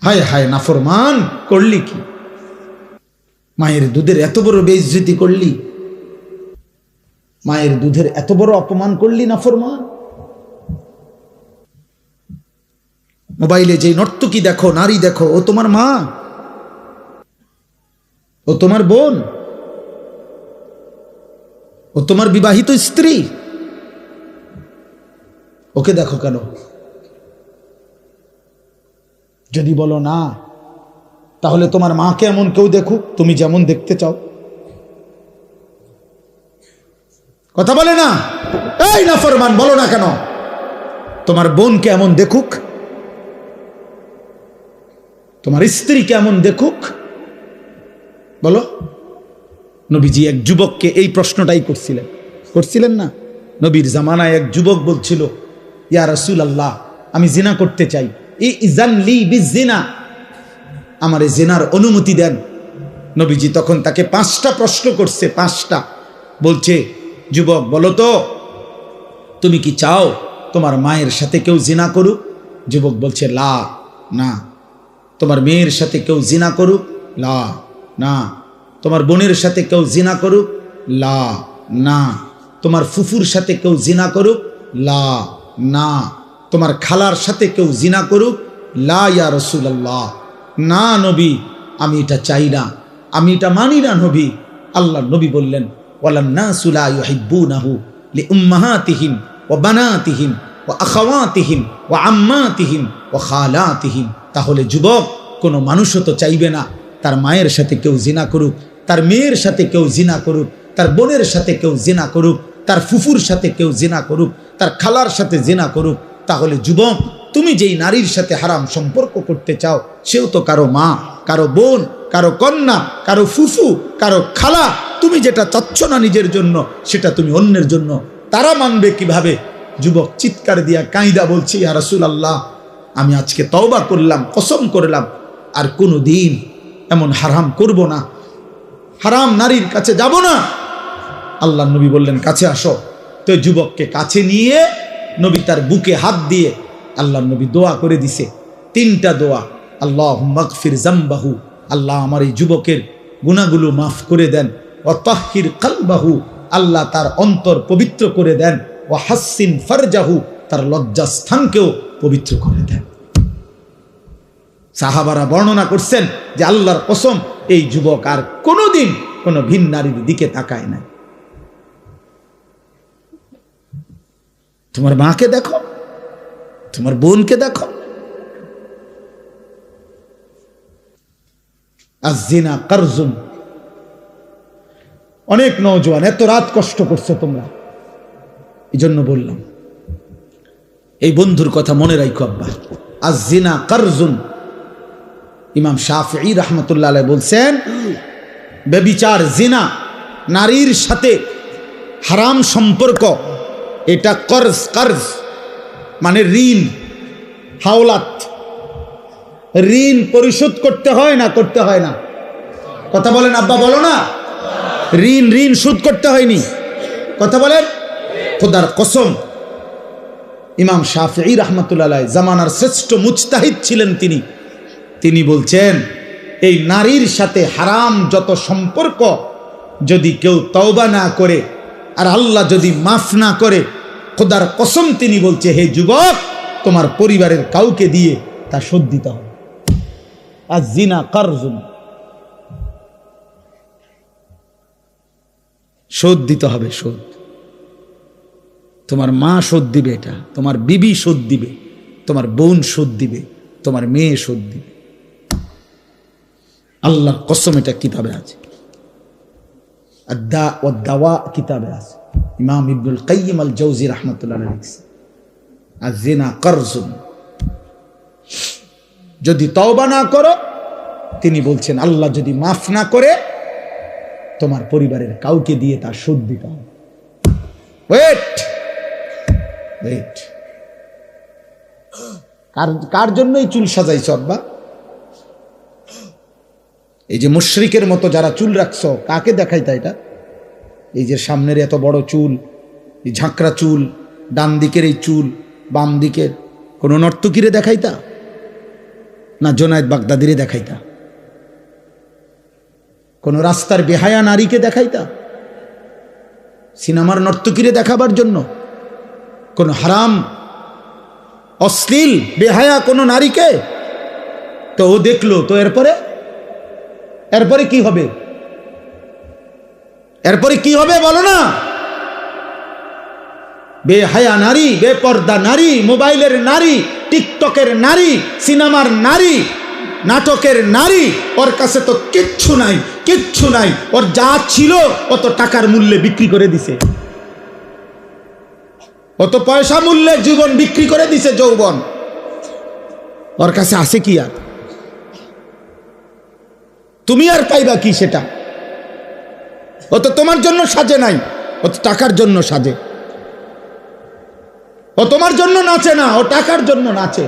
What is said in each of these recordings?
হায় হায় নাফরমান, করলি কি? মায়ের দুধের এত বড় বেইজ্জতি করলি, মায়ের দুধের এত বড় অপমান করলি নাফরমান। মোবাইলে যে নর্তকী দেখো, নারী দেখো, ও তোমার মা, ও তোমার বোন, ও তোমার বিবাহিত স্ত্রী। ওকে দেখো কেন? যদি বলো না, তাহলে তোমার মাকে এমন কেউ দেখুক তুমি যেমন দেখতে চাও। কথা বলে না? এই নাফরমান, বলো না কেন? তোমার বোনকে এমন দেখুক, তোমার স্ত্রীকে এমন দেখুক, বলো। নবীজি এক যুবককে এই প্রশ্নটাই করছিলেন না? নবীর জামানায় এক যুবক বলছিল, ইয়া রাসূলুল্লাহ, আমি জিনা করতে চাই, ইযান লি বিজিনা, আমারে জিনার অনুমতি দেন। নবীজি তখন তাকে 5টা প্রশ্ন করছে, 5টা। বলছে, যুবক বলো তো, তুমি কি চাও তোমার মায়ের সাথে কেউ জিনা করুক? যুবক বলছে, লা, না। তোমার মেয়ের সাথে কেউ জিনা করুক? লা, না। তোমার বোনের সাথে কেউ জিনা করুক? লা, না। তোমার ফুফুর সাথে কেউ জিনা করুক? লা, না। তোমার খালার সাথে কেউ জিনা করুক? লা ইয়া রাসূলুল্লাহ, না নবী, আমি এটা চাই না, আমি এটা মানি না নবী। আল্লাহ নবী বললেন, ওয়ালান নাসু লা ইউহিব্বুনাহু লিউম্মাহাতিহিম ওয়া বানাতিহিম ওয়া আখাওয়াতিহিম ওয়া আম্মাতিহিম ওয়া খালাতিহিম। তাহলে যুবক, কোনো মানুষও তো চাইবে না তার মায়ের সাথে কেউ জিনা করুক, তার মেয়ের সাথে কেউ জিনা করুক, তার বোনের সাথে কেউ জিনা করুক, তার ফুফুর সাথে কেউ জিনা করুক, তার খালার সাথে জিনা করুক। তাহলে যুবক, তুমি যেই নারীর সাথে হারাম সম্পর্ক করতে চাও, সেও তো কারো মা, কারো বোন, কারো কন্যা, কারো ফুফু, কারো খালা। তুমি যেটা চাচ্ছ না নিজের জন্য, সেটা তুমি অন্যের জন্য। তারা মানবে কিভাবে? যুবক চিৎকার দিয়া কাঁইদা বলছে, ইয়া রাসূলুল্লাহ, আমি আজকে তওবা করলাম, কসম করলাম, আর কোনো দিন এমন হারাম করব না, হারাম নারীর কাছে যাব না। আল্লাহ নবী বললেন, কাছে আসো। তো যুবককে কাছে নিয়ে নবী তার বুকে হাত দিয়ে আল্লাহ নবী দোয়া করে দিছে, 3টা দোয়া। আল্লাহুম্মা গফির যামবাহু, আল্লাহ আমার এই যুবকের গুনাহগুলো মাফ করে দেন। ওয়া তাহহির কলবাহু, আল্লাহ তার অন্তর পবিত্র করে দেন। ওয়া হাসসিন ফারজাহু, তার লজ্জাস্থানকেও পবিত্র করে দেন। সাহাবারা বর্ণনা করছেন যে আল্লাহর কসম, এই যুবক আর কোনোদিন কোনো ভিন নারীর দিকে তাকায় না। তোমার মাকে দেখো, তোমার বোনকে দেখো। আয-যিনা কারজুন। অনেক নওজোয়ান এত রাত কষ্ট করছো তোমরা, এই জন্য বললাম, এই বন্ধুর কথা মনে রাখো আব্বা। আয-যিনা কারজুন। ইমাম শাফিঈ রাহমাতুল্লাহ আলাইহি বলছেন, ব্যভিচার, জিনা, নারীর সাথে হারাম সম্পর্ক, এটা কর্জ, কর্জ মানে ঋণ, হাওলাত। ঋণ পরিশোধ করতে হয় না? করতে হয় না? কথা বলেন আব্বা, বলো না। ঋণ শোধ করতে হয়নি? কথা বলেন। খোদার কসম, ইমাম শাফিঈ রাহমাতুল্লাহ আলাইহি জামানার শ্রেষ্ঠ মুজতাহিদ ছিলেন তিনি বলছেন, এই নারীর সাথে হারাম যত সম্পর্ক যদি কেউ তওবা না করে আর আল্লাহ যদি মাফ না করে, খোদার কসম তিনি বলছে, হে যুবক, তোমার পরিবারের কাউকে দিয়ে তা শোধ দিতে হবে। আয-যিনা কারজুন, শোধ দিতে হবে, শোধ। তোমার মা শোধ দিবে, এটা তোমার বিবি শোধ দিবে, তোমার বোন শোধ দিবে, তোমার মেয়ে শোধ দিবে। আল্লাহর কসম, এটা কিতাবে আছে, আদ-দা ওয়াদ-দাওয়া কিতাবে আছে। ইমাম ইবনুল কাইয়িম আল জাওজি রাহমাতুল্লাহ আলাইহি লিখছে, আয-যিনা কারজুন। যদি তওবা না করো, তিনি বলছেন আল্লাহ যদি মাফ না করে, তোমার পরিবারের কাউকে দিয়ে তার শোধ দিতে হবে। ওয়েট, কার জন্যই চুল সাজাইছ আব্বা? এই যে মুশরিকের মতো যারা চুল রাখছো, কাকে দেখাইতা এটা? এই যে সামনের এত বড় চুল, এই ঝাঁকড়া চুল, ডান দিকের এই চুল, বাম দিকের, কোন নর্তকীরে দেখাইতা? না জোনায়েদ বাগদাদিরে দেখাইতা? কোন রাস্তার বেহায়া নারীকে দেখাইতা? সিনেমার নর্তকীরে দেখাবার জন্য? কোন হারাম অশ্লীল বেহায়া কোন নারীকে? তো ও দেখলো, তো এরপরে কি হবে? এরপরে কি হবে বলো না? বেহায়া নারী, বেপর্দা নারী, মোবাইলের নারী, টিকটকের নারী, সিনেমার নারী, নাটকের নারী, ওর কাছে তো কিচ্ছু নাই, কিচ্ছু নাই। ওর যা ছিল অত টাকার মূল্যে বিক্রি করে দিছে, অত পয়সা মূল্যে জীবন বিক্রি করে দিছে, যৌবন। ওর কাছে আছে কি আর? তুমি আর পাইবা কি সেটা? ও তো তোমার জন্য সাজে নাই, ও তো টাকার জন্য সাজে। ও তোমার জন্য নাচে না, ও টাকার জন্য নাচে।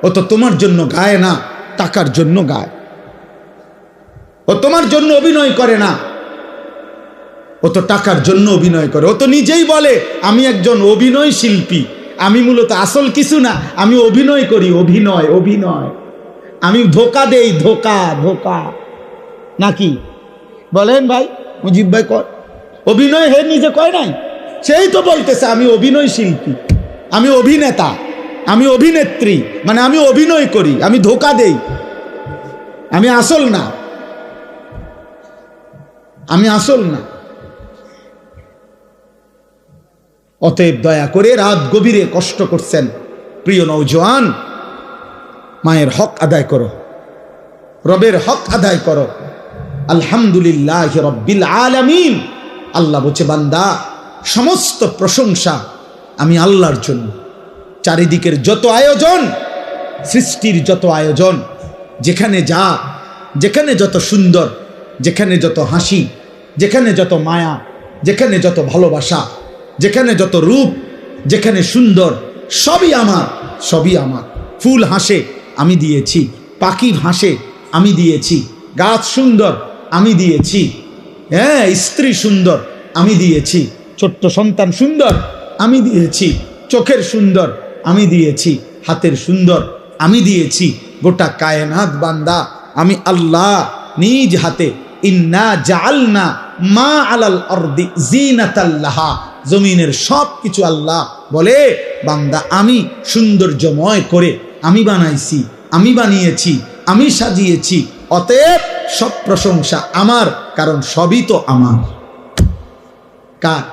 ও তো তোমার জন্য গায় না, টাকার জন্য গায়। ও তোমার জন্য অভিনয় করে না, ও তো টাকার জন্য অভিনয় করে। ও তো নিজেই বলে আমি একজন অভিনয় শিল্পী, আমি মূলত আসল কিছু না, আমি অভিনয় করি, অভিনয় অভিনয়, আমি ধোকা দেই, ধোকা ধোকা। নাকি বলেন ভাই? মুজিব ভাই কর অভিনয়, হে নিজে কয় নাই? সেই তো বলতেছে আমি অভিনয় শিল্পী, আমি অভিনেতা, আমি অভিনেত্রী, মানে আমি অভিনয় করি, আমি ধোকা দেই, আমি আসল না, আমি আসল না। অতএব দয়া করে রাত গভীরে কষ্ট করছেন প্রিয় নওজোয়ান, মায়ের হক আদায় করো, রবের হক আদায় করো। আলহামদুলিল্লাহ রব্বিল আলামিন। আল্লাহ বলছে বান্দা সমস্ত প্রশংসা আমি আল্লাহর জন্য। চারিদিকের যত আয়োজন, সৃষ্টির যত আয়োজন, যেখানে যা, যেখানে যত সুন্দর, যেখানে যত হাসি, যেখানে যত মায়া, যেখানে যত ভালোবাসা, যেখানে যত রূপ, যেখানে সুন্দর, সবই আমার, সবই আমার। ফুল হাসে আমি দিয়েছি, পাখি হাসে আমি দিয়েছি, গাছ সুন্দর আমি দিয়েছি, হ্যাঁ স্ত্রী সুন্দর আমি দিয়েছি, ছোট্ট সন্তান সুন্দর আমি দিয়েছি, চোখের সুন্দর আমি দিয়েছি, হাতের সুন্দর আমি দিয়েছি। গোটা কায়নাত বান্দা আমি আল্লাহ নিজ হাতে ইন্না জাআলনা মা আলাল আরদি জিনাতাল লাহা, জমিনের সব কিছু আল্লাহ বলে বান্দা আমি সৌন্দর্যময় করে আমি বানাইছি, আমি বানিয়েছি, আমি সাজিয়েছি। অতএব সব প্রশংসা আমার, কারণ সবই তো আমার। কার?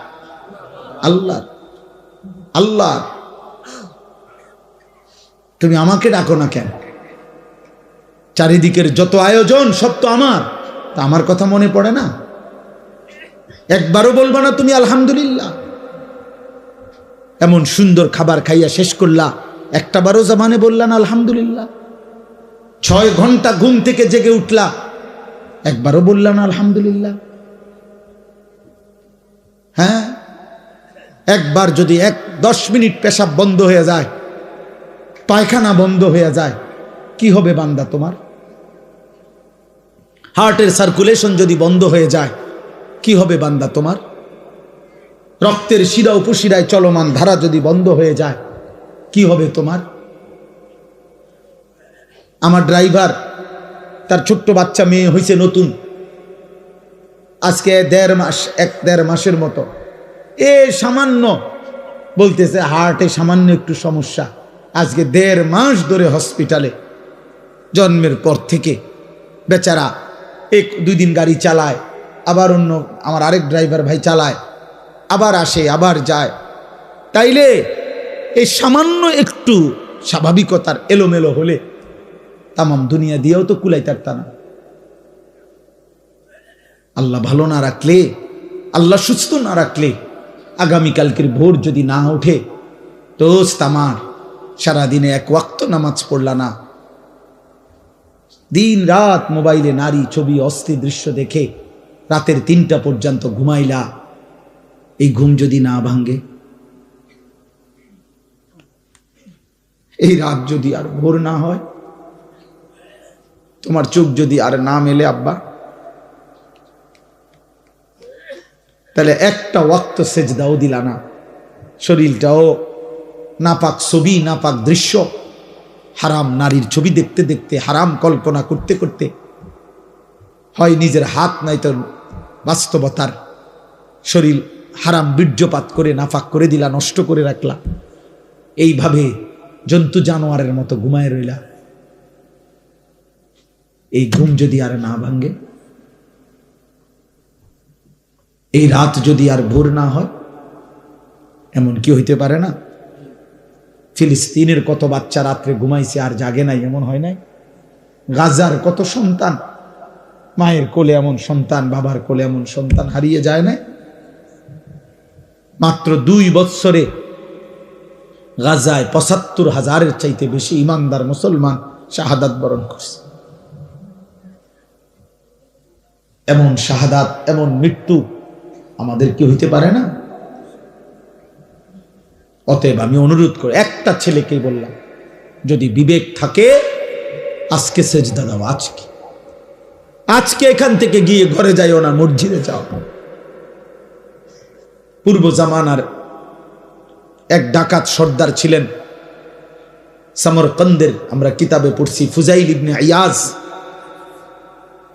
আল্লাহ। আল্লাহ। তুমি আমাকে ডাকো না কেন? চারিদিকের যত আয়োজন সব তো আমার, তা আমার কথা মনে পড়ে না? একবারও বলবা না তুমি আলহামদুলিল্লাহ? এমন সুন্দর খাবার খাইয়া শেষ করলা, একটা বারো জবানে বললা না আলহামদুলিল্লাহ? 6 ঘন্টা ঘুম থেকে জেগে উঠলা, একবারও বললা না আলহামদুলিল্লাহ? হ্যাঁ, একবার যদি 10 মিনিট পেশাব বন্ধ হয়ে যায়, পায়খানা বন্ধ হয়ে যায়, কি হবে বান্দা তোমার? হার্টের সার্কুলেশন যদি বন্ধ হয়ে যায়, কি হবে বান্দা তোমার? রক্তের শিরা উপশিরায় চলমান ধারা যদি বন্ধ হয়ে যায়, কি হবে তোমার? আমার ড্রাইভার, তার ছোট্ট বাচ্চা মেয়ে হয়েছে নতুন, আজকে 1.5 মাস, 1.5 মাসের মতো, সামান্য বলতেছে হার্টে সামান্য একটু সমস্যা। আজকে 1.5 মাস ধরে হসপিটালে, জন্মের পর থেকে বেচারা 1-2 দিন গাড়ি চালায়, আবার অন্য আমার আরেক ড্রাইভার ভাই চালায়, আবার আসে আবার যায়। তাইলে এই সামান্য একটু স্বাভাবিকতার এলোমেলো হলে তামাম দুনিয়া দিয়েও তো কুলাইতে পারত না। আল্লাহ ভালো না রাখলে, আল্লাহ সুস্থ না রাখলে, আগামীকালকের ভোর যদি না ওঠে, দোস্ত আমার সারাদিনে 1 ওয়াক্ত নামাজ পড়লা না, দিন রাত মোবাইলে নারী ছবি অস্থির দৃশ্য দেখে রাতের 3টা পর্যন্ত ঘুমাইলা, এই ঘুম যদি না ভাঙ্গে, এই রাত যদি আর ভোর না হয়, তোমার চোখ যদি আর না মেলে আব্বা, তাহলে একটা ওয়াক্ত সেজদাও দিলা না, শরীরটাও নাপাক ছবি, নাপাক দৃশ্য, হারাম নারীর ছবি দেখতে দেখতে, হারাম কল্পনা করতে করতে, হয় নিজের হাত নাই তো বাস্তবতার শরীর হারাম বীর্যপাত করে নাফাক করে দিলা, নষ্ট করে রাখলা, এইভাবে জন্তু জানোয়ারের মতো ঘুমায় রইলা। এই ঘুম যদি আর না ভাঙ্গে, এই রাত যদি আর ভোর না হয়, এমন কি হইতে পারে না? ফিলিস্তিনের কত বাচ্চা রাত্রে ঘুমাইছে আর জাগে নাই, এমন হয় নাই? গাজার কত সন্তান, মায়ের কোলে এমন সন্তান, বাবার কোলে এমন সন্তান হারিয়ে যায় না? মাত্র 2 বৎসরে গাজায় ৭৫,০০০-এর চাইতে বেশি ইমানদার মুসলমান শাহাদাত বরণ করছে। এমন শাহাদাত, এমন মৃত্যু আমাদের কি হইতে পারে না? অতএব আমি অনুরোধ করি, একটা ছেলেকেই বললাম, যদি বিবেক থাকে আজকে সেজদা দাও, আজকে এখান থেকে গিয়ে ঘরে যাইও না, মসজিদে যাও। পূর্ব জামানার এক ডাকাত সর্দার ছিলেন সমরকন্দের, আমরা কিতাবে পড়ছি, ফুজাইল ইবনে ইয়াজ।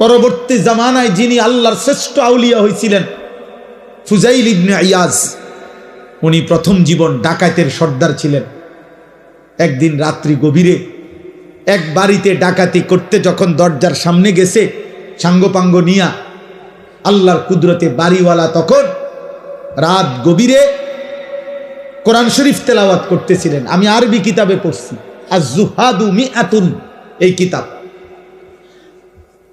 পরবর্তী জামানায় যিনি আল্লাহর শ্রেষ্ঠ আউলিয়া হয়েছিলেন ফুজাইল ইবনে ইয়াজ, উনি প্রথম জীবন ডাকাতের সর্দার ছিলেন। একদিন রাত্রি গভীরে এক বাড়িতে ডাকাতি করতে যখন দরজার সামনে গেছে সাঙ্গপাঙ্গ নিয়া, আল্লাহর কুদরতে বাড়িওয়ালা তখন রাত গভীরে কোরআন শরীফ তেলাওয়াত করতেছিলেন। আমি আরবি কিতাবে পড়ছি, আজ-জুহাদু মিআতুন এই কিতাব।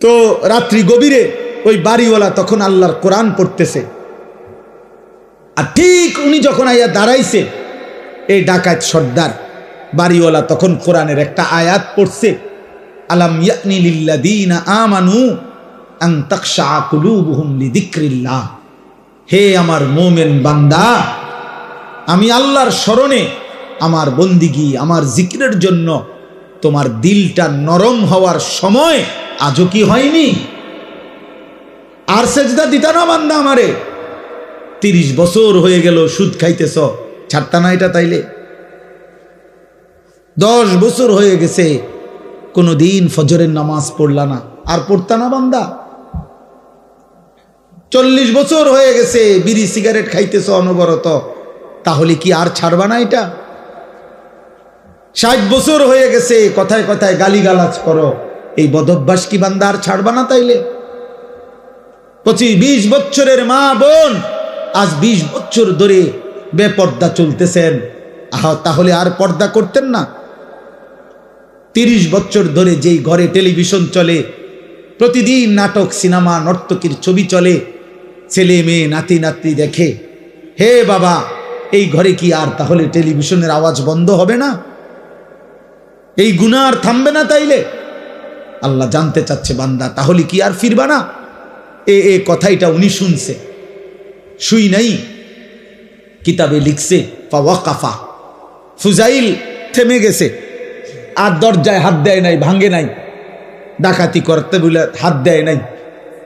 তো রাত্রি গভীরে ওই বাড়িওয়ালা তখন আল্লাহর কোরআন পড়তেছে, আর ঠিক উনি যখন আইয়া দাঁড়াইছে, এই ডাকাত সর্দার বাড়িওয়ালা তখন কোরআনের একটা আয়াত পড়ছে, আলাম ইয়ানি লিল্লাযীনা আমানু আন তাখশা কুলুবুহুম লিযিকরিল্লাহ। হে আমার মুমিন বান্দা, আমি আল্লাহর স্মরণে, আমার বন্দিগি, আমার জিকিরের জন্য তোমার দিলটা নরম হওয়ার সময় আজও কি হয়নি? আর সেজদা দিতা না বান্দা আমারে? 30 বছর হয়ে গেল সুদ খাইতেছ, ছাড়তা না এটা? তাইলে 10 বছর হয়ে গেছে কোনদিন ফজরের নামাজ পড়লা না, আর পড়তা না বান্দা? 40 বছর হয়ে গেছে বিড়ি সিগারেট খাইতেছ অনবরত, তাহলে কি আর ছাড়বা না এটা? 60 বছর হয়ে গেছে কথায় কথায় গালিগালাজ করো, এই বদভ্যাস কি বান্দা আর ছাড়বা না? তাইলে 25-20 বছরের মা বোন আজ 20 বছর ধরে বেপর্দা চলতেছেন, তাহলে আর পর্দা করতেন না? 30 বছর ধরে যেই ঘরে টেলিভিশন চলে, প্রতিদিন নাটক, সিনেমা, নর্তকীর ছবি চলে, ছেলে মেয়ে নাতি নাতনি দেখে, হে বাবা, এই ঘরে কি আর তাহলে টেলিভিশনের আওয়াজ বন্ধ হবে না? এই গুনাহ আর থামবে না? তাইলে আল্লাহ জানতে চাচ্ছে, বান্দা তাহলে কি আর ফিরবা না? এ কথাইটা উনি শুনছে, শুই নাই, কিতাবে লিখছে, ফাওয়াকাফা, ফুজাইল থেমে গেছে, আর দরজায় হাত দেয় নাই, ভাঙ্গে নাই, ডাকাতি করতে বলে হাত দেয় নাই।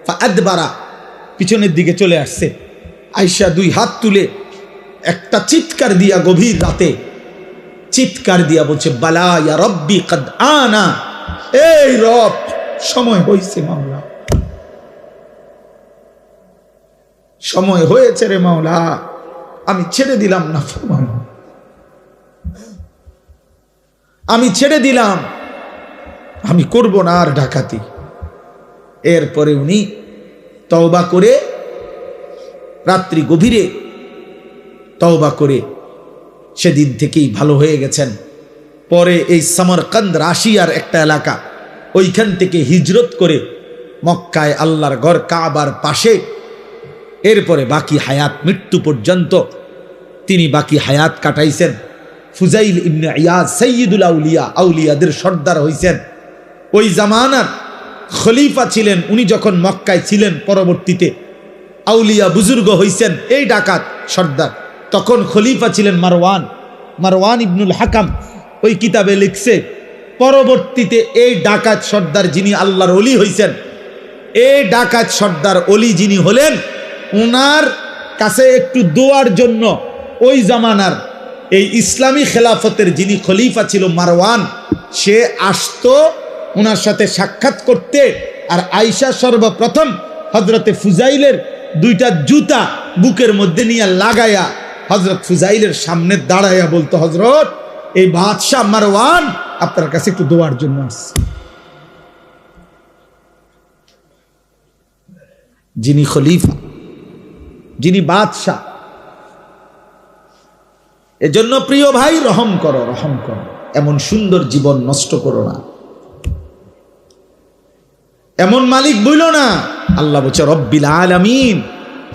ফাআদবারা, পিছনের দিকে চলে আসছে, আয়েশা 2 হাত তুলে একটা চিৎকার দিয়া, গভীর রাতে চিৎকার দিয়া বলছে, বালা ইয়া রব্বি কদ আনা, এই রব সময় হয়েছে মাওলা, সময় হয়েছে রে মাওলা, আমি ছেড়ে দিলাম না ফরমান, আমি ছেড়ে দিলাম, আমি করব না আর ডাকাতি। এরপরে উনি তওবা করে, রাত্রি গভীরে তওবা করে সেদিন থেকেই ভালো হয়ে গেছেন। পরে এই সমরকন্দ রাশিয়ার একটা এলাকা, ওইখান থেকে হিজরত করে মক্কায় আল্লাহর ঘর কাবার পাশে, এরপরে বাকি হায়াত, মৃত্যু পর্যন্ত তিনি বাকি হায়াত কাটাইছেন। ফুজাইল ইবনে ইয়াজ সাইয়্যিদুল আউলিয়া, আউলিয়াদের সর্দার হইছেন। ওই জামানার খলিফা ছিলেন উনি, যখন মক্কায় ছিলেন, পরবর্তীতে আউলিয়া বুজুর্গ হইছেন এই ডাকাত সর্দার। তখন খলিফা ছিলেন মারওয়ান ইবনুল হাকাম। ওই কিতাবে লিখছে, পরবর্তীতে এই ডাকাত সর্দার যিনি আল্লাহর ওলি হইছেন, এই ডাকাত সর্দার ওলি যিনি হলেন, ওনার কাছে একটু দোয়ার জন্য ওই জামানার এই ইসলামী খেলাফতের যিনি খলিফা ছিল মারওয়ান, সে আসতো ওনার সাথে সাক্ষাৎ করতে। আর আয়েশা সর্বপ্রথম হযরতে ফুজাইলের দুইটা জুতা বুকের মধ্যে নিয়ে লাগায়া হযরত ফুজাইলের সামনে দাঁড়াইয়া বলতো, হযরত এই বাদশাহ মারওয়ান আপনার কাছে একটু দোয়ার জন্য আসছে। যিনি খলিফা, যিনি বাদশাহ। এজন্য প্রিয় ভাই, রহম করো, রহম করো, এমন সুন্দর জীবন নষ্ট করো না, এমন মালিক বইল না। আল্লাহ বলছে রব্বিল আলামিন,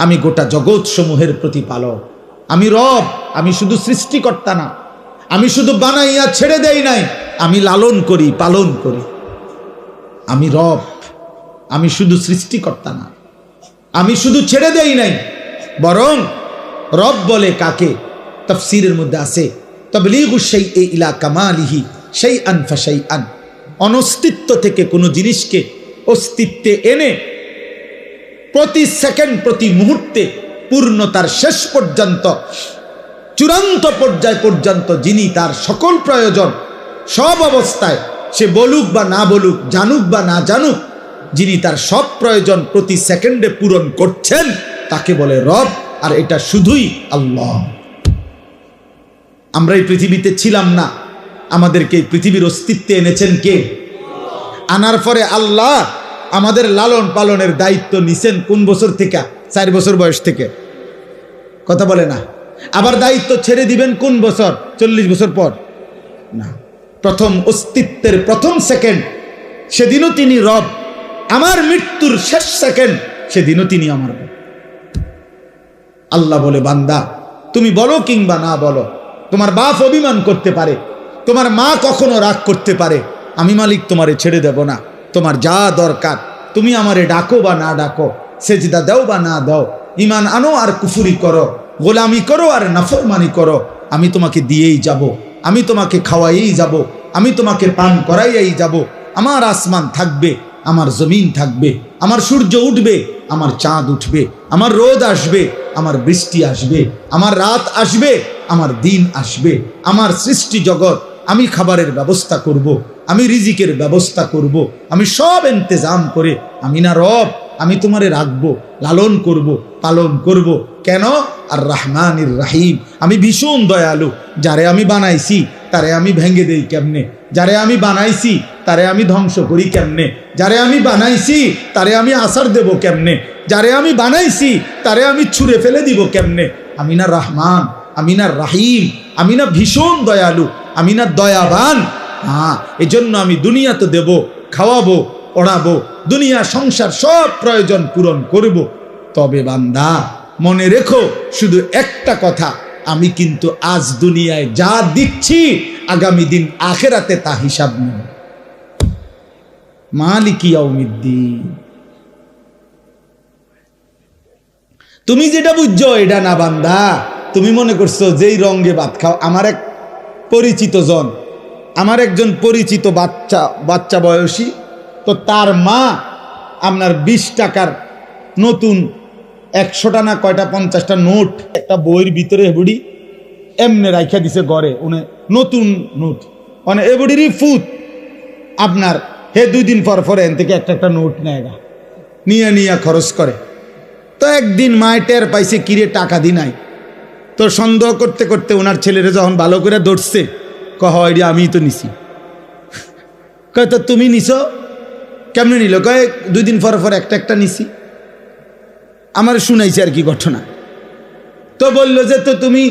আমি গোটা জগৎ সমূহের প্রতিপালক, আমি রব। আমি শুধু সৃষ্টিকর্তা না, আমি শুধু বানাইয়া ছেড়ে দেই নাই, আমি লালন করি, পালন করি। আমি রব, আমি শুধু সৃষ্টিকর্তা না, আমি শুধু ছেড়ে দেই নাই, বরং রব বলে কাকে? তাফসীরের মধ্যে আছে তাবলীগু শাইই ইলা কামালিহি শাইআন ফাশাইআন, অনস্তিত্ব থেকে কোনো জিনিসকে অস্তিত্বে এনে প্রতি সেকেন্ড, প্রতি মুহূর্তে পূর্ণতার শেষ পর্যন্ত, চূড়ান্ত পর্যায় পর্যন্ত যিনি তার সকল প্রয়োজন সব অবস্থায়, সে বলুক বা না বলুক, জানুক বা না জানুক, যিনি তার সব প্রয়োজন প্রতি সেকেন্ডে পূরণ করছেন, তাকে বলে রব। আর এটা শুধুই আল্লাহ। আমরা এই পৃথিবীতে ছিলাম না, আমাদেরকে এই পৃথিবীর অস্তিত্বে এনেছেন কে? আনার পরে আল্লাহ আমাদের লালন পালনের দায়িত্ব নিছেন কোন বছর থেকে? 4 বছর বয়স থেকে। কথা বলে না। আবার দায়িত্ব ছেড়ে দিবেন কোন বছর? 40 বছর পর না, প্রথম অস্তিত্বের প্রথম সেকেন্ড, সেদিনও তিনি রব। আমার মৃত্যুর শেষ সেকেন্ড, সেদিনও তিনি আমার রব। আল্লাহ বলে, বান্দা তুমি বলো কিংবা না বলো, তোমার বাপ অভিমান করতে পারে, তোমার মা কখনো রাগ করতে পারে, আমি মালিক তোমারে ছেড়ে দেব না। তোমার যা দরকার তুমি আমারে ডাকো বা না ডাকো, সেজদা দাও বা না দাও, ঈমান আনো আর কুফরি করো, গোলামি করো আর নাফরমানি করো, আমি তোমাকে দিয়েই যাব, আমি তোমাকে খাওয়াইই যাব, আমি তোমাকে পান করাইয়াই যাব। আমার আসমান থাকবে, আমার জমিন থাকবে, আমার সূর্য উঠবে, আমার চাঁদ উঠবে, আমার রোদ আসবে, আমার বৃষ্টি আসবে, আমার রাত আসবে, আমার দিন আসবে, আমার সৃষ্টি জগৎ, আমি খাবারের ব্যবস্থা করব, আমি রিজিকের ব্যবস্থা করব, আমি সব ইন্তজাম করে, আমি না রব, আমি তোমারে রাখবো, লালন করব, পালন করব। কেন? আর রহমানির রাহিম, আমি ভীষণ দয়ালু। যারে আমি বানাইছি তারে আমি ভেঙে দেই কেমনে? যারে আমি বানাইছি তারে আমি ধ্বংস করি কেমনে? যারে আমি বানাইছি তারে আমি আসার দেব কেমনে? যারে আমি বানাইছি তারে আমি ছুঁড়ে ফেলে দিব কেমনে? আমি না রহমান, আমি না রাহিম, আমি না ভীষণ দয়ালু, আমি না দয়াবান? হ্যাঁ, এজন্য আমি দুনিয়া তো দেব, খাওয়াবো, পড়াবো, দুনিয়া সংসার সব প্রয়োজন পূরণ করব। তবে বান্দা মনে রেখো শুধু একটা কথা, আমি কিন্তু আজ দুনিয়ায় যা দিচ্ছি আগামী দিন আখেরাতে তা হিসাব নেব। মালিকি ইয়াউমিদ্দিন। তুমি যেটা বুঝছো এটা না বান্দা, তুমি মনে করছো যেই রঙে ভাত খাও। আমার এক পরিচিত জন, আমার একজন পরিচিত বাচ্চা বয়সী, তো তার মা আপনার 20 টাকার নতুন 100টা না কয়টা 50টা নোট একটা বইয়ের ভিতরে বুড়ি এমনি রাইখা দিছে ঘরে, উনি নতুন নোট মানে এবুড়িরই ফুত আপনার হে 2 দিন পর পর এন থেকে একটা নোট নেয় নিয়ে খরচ করে। তো একদিন মায় টের পাইছে কিরে টাকা দি নাই, তো সন্দেহ করতে করতে ওনার ছেলেরা যখন ভালো করে ধরছে, কহ এটি আমিই তো নিছি। কয় তো তুমি নিছো কেমনে? নিল কয় 2 দিন পর পর একটা নিছি। আমার শুনাইছে আর কি ঘটনা। তো বললো যে তো তুমি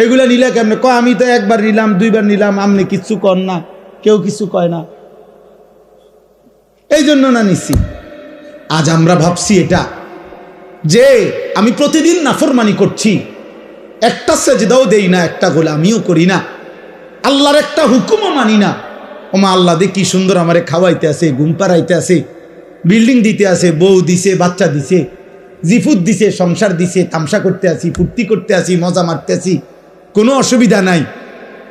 এগুলা নিলে কেমনে? কয় আমি তো একবার নিলাম, 2বার নিলাম, আমনে কিচ্ছু কর না, কেউ কিছু কয় না, এই জন্য না নিছি। আজ আমরা ভাবছি এটা যে আমি প্রতিদিন নাফরমানি করছি, একটা সেজদাও দেই না, একটা গোলামিও করি না, আল্লাহর একটা হুকুমও মানি না। ওমা আল্লাহ দে কি সুন্দর আমারে খাওয়াইতে আছে, ঘুম পাড়াইতে আছে, বিল্ডিং দিতে আছে, বউ দিছে, বাচ্চা দিছে, জিফুত দিছে, সংসার দিছে, তামসা করতে আসি, ফুর্তি করতে আসি, মজা মারতে আসি, কোনো অসুবিধা নাই।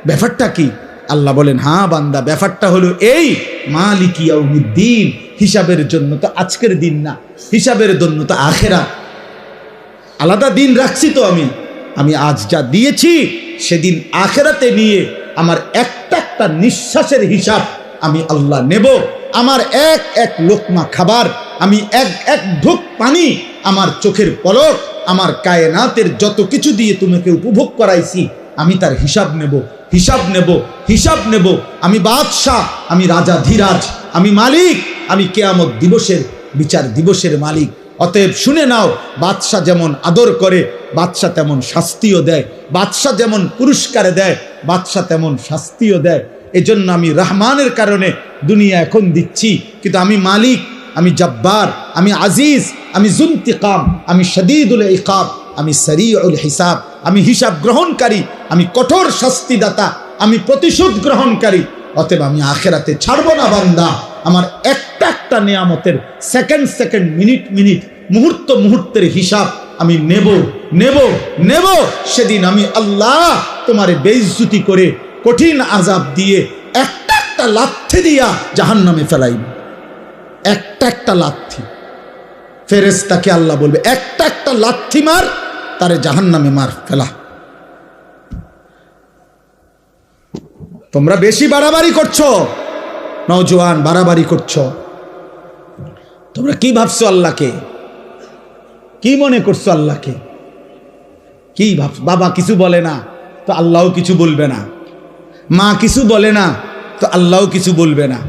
ব্যাপারটা কি? আল্লাহ বলেন, হ্যাঁ বান্দা, ব্যাপারটা হলো এই মালিকি ইয়াউমিদ্দিন, হিসাবের জন্য তো আজকের দিন না, হিসাবের জন্য তো আখেরাত। আলাদা দিন রাখছি তো আমি আজ যা দিয়েছি সেদিন আখেরাতে নিয়ে আমার একটা একটা নিঃশ্বাসের হিসাব আমি আল্লাহ নেব। আমার এক এক লোকমা খাবার, আমি এক এক ঢোক পানি, আমার চোখের পলক, আমার কায়নাতের যত কিছু দিয়ে তোমাকে উপভোগ করাইছি, আমি তার হিসাব নেব, হিসাব নেব, হিসাব নেব। আমি বাদশাহ, আমি রাজা ধীরাজ, আমি মালিক, আমি কিয়ামত দিবসের বিচার দিবসের মালিক। অতএব শুনে নাও, বাদশাহ যেমন আদর করে বাদশাহ তেমন শাস্তিও দেয়, বাদশাহ যেমন পুরস্কার দেয় বাদশাহ তেমন শাস্তিও দেয়। এজন্য আমি রহমানের কারণে দুনিয়া এখন দিচ্ছি, কিন্তু আমি মালিক, আমি জব্বার, আমি আজিজ, আমি জুনতিকাম, আমি শদীদুল ইকাব, আমি সরিউল হিসাব, আমি হিসাব গ্রহণকারী, আমি কঠোর শাস্তিদাতা, আমি প্রতিশোধ গ্রহণকারী। অতএব আমি আখেরাতে ছাড়ব না বান্দা। আমার একটা একটা নিয়ামতের সেকেন্ড সেকেন্ড, মিনিট মিনিট, মুহূর্ত মুহূর্তের হিসাব আমি নেব, নেব, নেব। সেদিন আমি আল্লাহ তোমারে বেইজ্জতি করে কঠিন আযাব দিয়ে একটা একটা লাথি দিয়া জাহান্নামে ফেলাইব। একটা একটা লাথি, ফেরেশতাকে আল্লাহ বলবে একটা একটা লাথি মার, তারে জাহান্নামে মার ফেলা। তোমরা বেশি বাড়াবাড়ি করছো, নওজোয়ান বাড়াবাড়ি করছো। তোমরা কি ভাবছো আল্লাহকে? কি মনে করছো আল্লাহকে? কি ভাবছো? বাবা কিছু বলে না তো আল্লাহও কিছু বলবে না, মা কিছু বলে না তো আল্লাহও কিছু বলবে না,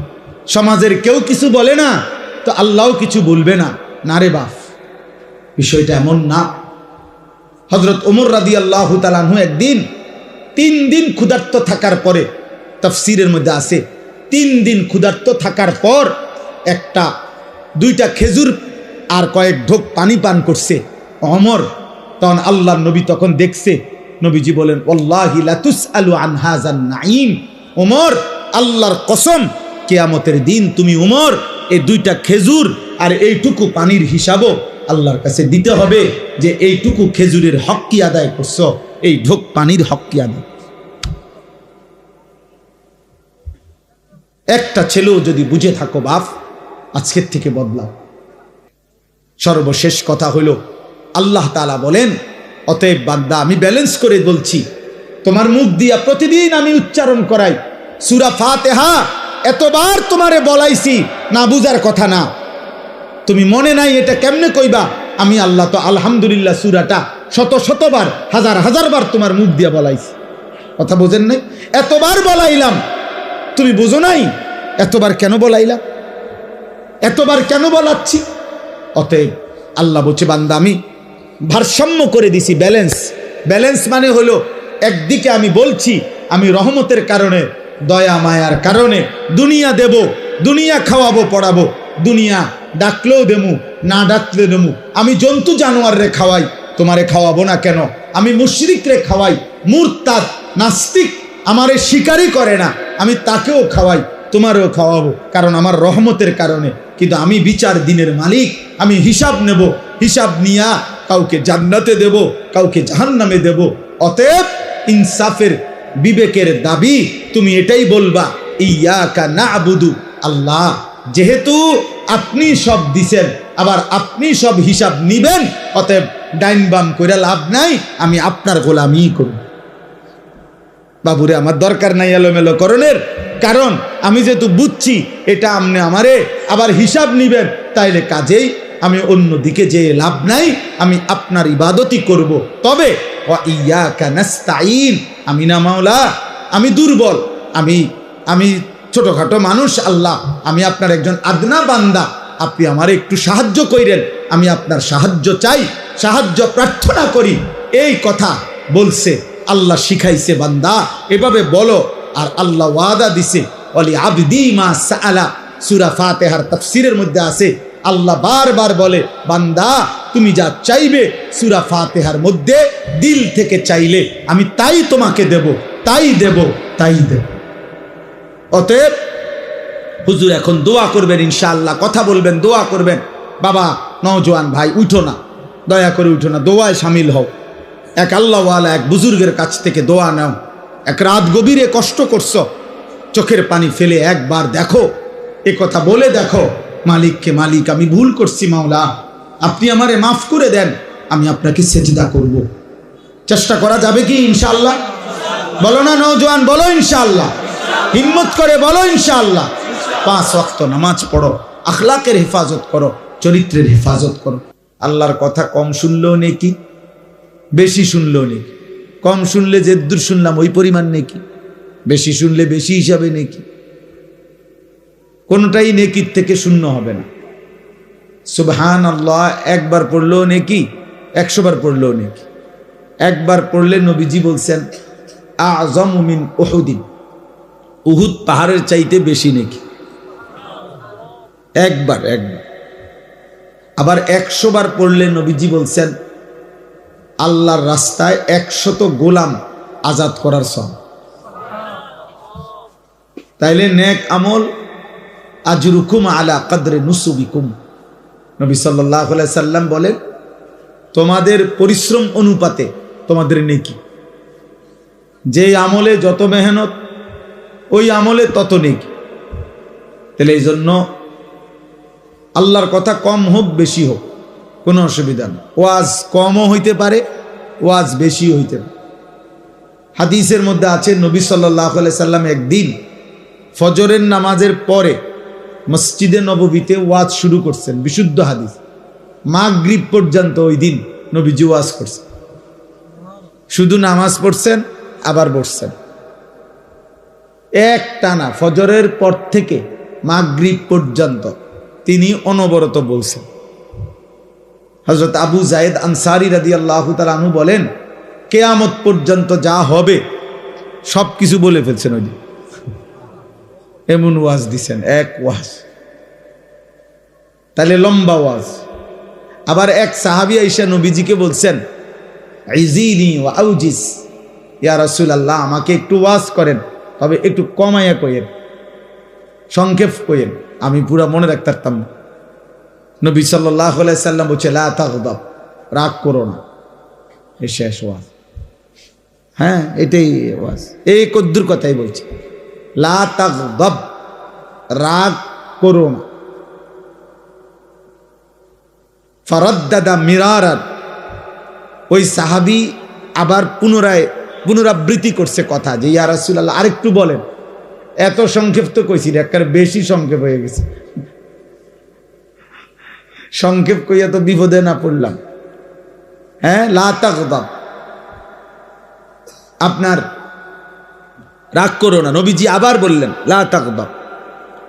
সমাজের কেউ কিছু বলে না তো আল্লাহও কিছু বলবে না। না রে বাপ, বিষয়টা এমন না। হযরত ওমর রাদিয়াল্লাহু তাআলা আনহু একদিন 3 দিন ক্ষুধার্ত থাকার পরে, তাফসীরের মধ্যে আছে 3 দিন ক্ষুধার্ত থাকার পর দুইটা খেজুর আর কয়েক ঢোক পানি পান করছে ওমর। তখন আল্লাহর নবী তখন দেখছে, নবীজি বলেন ওয়াল্লাহি লা তুসআলু আন হাযান নাঈম। ওমর, আল্লাহর কসম, কিয়ামতের দিন তুমি ওমর এই 2টা খেজুর আর এইটুকু পানির হিসাবও আল্লাহর কাছে দিতে হবে, যে এইটুকু খেজুরের হক কি আদায় করছো, এই ঢোক পানির হক কি আদায়। একটা ছেলেও যদি বুঝে থাকো বাপ, আজকের থেকে বদলাও। সর্বশেষ কথা হলো, আল্লাহ তাআলা বলেন, অতএব বান্দা আমি ব্যালেন্স করে বলছি, তোমার মুখ দিয়া প্রতিদিন আমি উচ্চারণ করাই সূরা ফাতিহা। এতবার তোমারে বলাইছি, না বুঝার কথা না, তুমি মনে নাই এটা কেমনে কইবা? আমি আল্লাহ তো আলহামদুলিল্লাহ সূরাটা শত শতবার, হাজার হাজার বার তোমার মুখ দিয়া বলাইছি। কথা বোঝেন নাই? এতবার বলাইলাম, তুমি বুঝো নাই? এতবার কেন বলাইলাম? এতবার কেন বলাচ্ছি? অতএব আল্লাহ বলছে, বান্দা আমি ভারসাম্য করে দিছি, ব্যালেন্স। ব্যালেন্স মানে হলো, একদিকে আমি বলছি আমি রহমতের কারণে, দয়া মায়ার কারণে দুনিয়া দেব, দুনিয়া খাওয়াবো পড়াবো, দুনিয়া ডাকলেও দেমু, না ডাকলে দেমু। আমি জন্তু জানোয়ার রে খাওয়াই, তোমারে খাওয়াবো না কেন? আমি মুশরিক রে খাওয়াই, মুরতাদ নাস্তিক আমারে স্বীকারই করে না, আমি তাকেও খাওয়াই, তোমারও খাওয়াবো, কারণ আমার রহমতের কারণে। কিন্তু আমি বিচার দিনের মালিক, আমি হিসাব নেব, হিসাব নিয়া কাউকে জান্নাতে দেব, কাউকে জাহান্নামে দেব। অতএব ইনসাফের বিবেকের দাবি তুমি এটাই বলবা, ইয়াকা না'বুদু, আল্লাহ যেহেতু আপনি সব দিছেন, আবার আপনি সব হিসাব নিবেন, অতএব ডাইন বাম করে লাভ নাই, আমি আপনার গোলামি করব। বাবুরে আমার দরকার নাই এলোমেলো করণের, কারণ আমি যেহেতু বুঝছি এটা আমনে আমারে আবার হিসাব নিবেন, তাইলে কাজেই আমি অন্য দিকে যেয়ে লাভ নাই, আমি আপনার ইবাদতই করব। তবে ওয়া ইয়াকা নাস্তাঈন, আমি না মাওলা, আমি দুর্বল, আমি ছোটখাটো মানুষ আল্লাহ, আমি আপনার একজন আদনা বান্দা, আপনি আমারে একটু সাহায্য কইরেন, আমি আপনার সাহায্য চাই, সাহায্য প্রার্থনা করি। এই কথা বলছে, আল্লাহ শিখাইছে বান্দা এভাবে বলো। আর আল্লাহ ওয়াদা দিছে, ওয়ালি আবদি মা সাআলা, সূরা ফাতিহার তাফসীরের মধ্যে আছে, আল্লাহ বারবার বলে, বান্দা তুমি যা চাইবে সূরা ফাতিহার মধ্যে দিল থেকে চাইলে আমি তাই তোমাকে দেব, তাই দেব, তাই দেব। অতএব হুজুর এখন দোয়া করবেন ইনশাআল্লাহ, কথা বলবেন, দোয়া করবেন। বাবা নওজোয়ান ভাই উঠো না, দয়া করে উঠো না, দোয়ায় শামিল হও। এক আল্লাহওয়ালা এক বুজুর্গের কাছ থেকে দোয়া নাও। এক রাত গভীরে কষ্ট করছো, চোখের পানি ফেলে একবার দেখো, এ কথা বলে দেখো মালিককে, মালিক আমি ভুল করছি মাওলা, আপনি আমারে মাফ করে দেন, আমি আপনাকে সেজদা করব। চেষ্টা করা যাবে কি ইনশাআল্লাহ? বলো না নওজোয়ান, বলো ইনশাআল্লাহ। হিম্মত করে বলো ইনশাআল্লাহ। 5 ওয়াক্ত নামাজ পড়ো, আখলাকের হেফাজত করো, চরিত্রের হেফাজত করো। আল্লাহর কথা কম শুনলেও নেকি, বেশি শুনলেও নেকি। কম শুনলে যে দূর শুনলাম ওই পরিমাণ নেকি, বেশি শুনলে বেশি হিসাবে নেকি। কোনটাই নেকির থেকে শূন্য হবে না। সুবহানাল্লাহ একবার পড়লেও নেকি, 100 বার পড়লেও নেকি। একবার পড়লে নবীজি বলছেন আযমু মিন উহুদিন, উহুদ পাহাড়ের চাইতে বেশি নেকি। একবার। আবার 100 বার পড়লে নবীজি বলছেন আল্লাহর রাস্তায় 100 গোলাম আজাদ করার সওয়াব। তাইলে নেক আমল আজরুকুম আলা কদরে নুসুবিকুম। নবী সাল্লাল্লাহু আলাইহি সাল্লাম বলেন তোমাদের পরিশ্রম অনুপাতে তোমাদের নেকি। যে আমলে যত মেহনত ওই আমলে তত নেকি। তাহলে এই জন্য আল্লাহর কথা কম হোক বেশি হোক কোনো অসুবিধা নেই। ওয়াজ কমও হইতে পারে, ওয়াজ বেশি হইতে পারে। হাদিসের মধ্যে আছে নবী সাল্লাল্লাহু আলাইহি সাল্লাম একদিন ফজরের নামাজের পরে মসজিদে নববীতে ওয়াজ শুরু করছেন। বিশুদ্ধ হাদিস। মাগরিব পর্যন্ত ওই দিন নবীজি ওয়াজ করছেন। শুধু নামাজ পড়ছেন আবার বসছেন। এক টানা ফজরের পর থেকে মাগরিব পর্যন্ত তিনি অনবরত বলছেন। হযরত আবু যায়েদ আনসারী রাদিয়াল্লাহু তাআলা আনহু বলেন কিয়ামত পর্যন্ত যা হবে সব কিছু বলে ফেলছেন ওই দিন। এমন ওয়াজ দিছেন, এক ওয়াজ। তাহলে লম্বা ওয়াজ। আবার এক সাহাবী আয়েশা নবীজিকে বলছেন ইজিনি ওয়া আউজিস, ইয়া রাসূলুল্লাহ আমাকে একটু ওয়াজ করেন, তবে একটু কমাইয়া কইেন, সংক্ষেপ কইেন, আমি পুরা মনে রাখতে পারতাম না। নবী সাল্লাল্লাহু আলাইহি সাল্লাম বলছে লা তাগদাব, রাগ করো না। এই শেষ ওয়াজ। হ্যাঁ এটাই ওয়াজ, এই কদ্দুর কথাই বলছে। লা তাগদাব, রাগ করো না। ফারাদ্দাদা মিরারান, ওই সাহাবী আবার পুনরাবৃত্তি করছে কথা যে ইয়া রাসূলুল্লাহ আরেকটু বলেন। এত সংক্ষেপ তো কইছি, একেবারে বেশি সংক্ষেপ হয়ে গেছে। সংক্ষেপ কইয়া তো বিপদে না পড়লাম। হ্যাঁ লা তাগদাব, আপনার রাগ করো না। নবীজি আবার বললেন লা তাগদাব।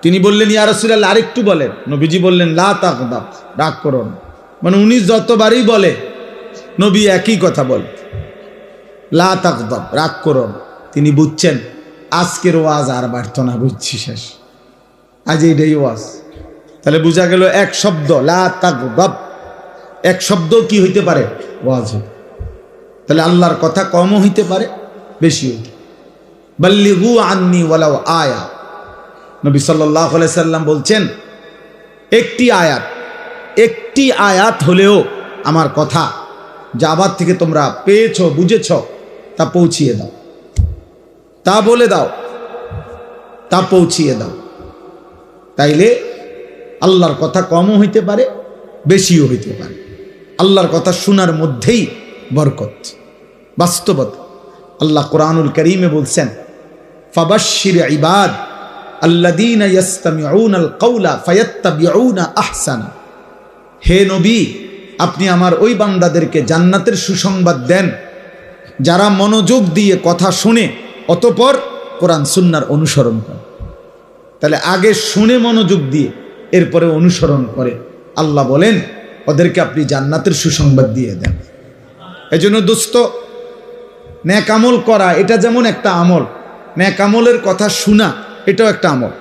তিনি বললেন ইয়া রাসূলুল্লাহ আরেকটু বলেন। নবীজি বললেন লা তাগদাব, রাগ করো না। মানে উনি যতবারই বলে নবী একই কথা বলে, লা তাগদাব, রাগ করো না। তিনি বুঝছেন আজকের ওয়াজ আর বাড়তো না, বুঝছি শেষ, আজ এইটাই ওয়াজ। তাহলে বোঝা গেল এক শব্দ লা তাগদাব, এক শব্দ কি হইতে পারে, ওয়াজ। তাহলে আল্লাহর কথা কমও হইতে পারে বেশি হইতে। বাল্লিগু আন্নি ওয়ালাউ আয়া, নবী সাল্লাল্লাহু আলাইহি সাল্লাম বলছেন একটি আয়াত হলেও আমার কথা যা আবার থেকে তোমরা পেয়েছো বুঝেছ তা পৌঁছিয়ে দাও, তা বলে দাও, তা পৌঁছিয়ে দাও। তাইলে আল্লাহর কথা কমও হইতে পারে বেশিও হইতে পারে। আল্লাহর কথা শোনার মধ্যেই বরকত, বাস্তবতা। আল্লাহ কোরআনুল কারীমে বলছেন ফাবাশশির ইবাদ আল্লাযীনা ইয়াসতামিউনাল কাওলা ফায়াত্তাবিউনা আহসানা। হে নবী আপনি আমার ওই বান্দাদেরকে জান্নাতের সুসংবাদ দেন যারা মনোযোগ দিয়ে কথা শুনে অতঃপর কোরআন সুন্নাহর অনুসরণ করে। তাহলে আগে শুনে মনোযোগ দিয়ে এরপরে অনুসরণ করে। আল্লাহ বলেন ওদেরকে আপনি জান্নাতের সুসংবাদ দিয়ে দেন। এজন্য দোস্ত, নেক আমল করা এটা যেমন একটা আমল, নেক আমলের কথা শোনা এটাও একটা আমল।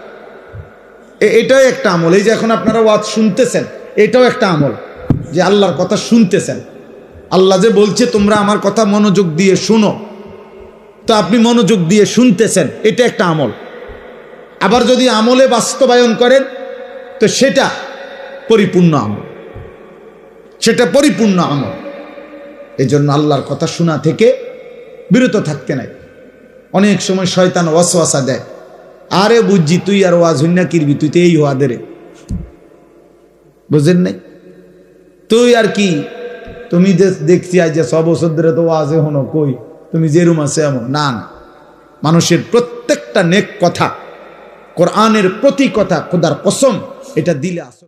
এটাও একটা আমল। এই যে এখন আপনারা ওয়াজ শুনতেছেন এটাও একটা আমল, যে আল্লাহর কথা শুনতেছেন। আল্লাহ যে বলছে তোমরা আমার কথা মনোযোগ দিয়ে শুনো, তো আপনি মনোযোগ দিয়ে শুনতেছেন, এটা একটা আমল। আবার যদি আমলে বাস্তবায়ন করেন তো সেটা পরিপূর্ণ আমল, সেটা পরিপূর্ণ আমল। এই জন্য আল্লাহর কথা শোনা থেকে বিরত থাকতে নাই। অনেক সময় শয়তান ওয়াসওয়াসা দেয়, আরে বুঝছি তুই আর ওয়াজ হইনা কিরবি, তুই তো এই হওয়া দে রে, বুঝেন নাই তুই আর কি, তুমি যে দেখছি আজ যে 6 বছর ধরে তো ওয়াজে হনো কই, তুমি যে রুম আছে এমন না, না মানুষের প্রত্যেকটা নেক কথা, কোরআনের প্রতি কথা, খোদার কসম, এটা দিলে আসল।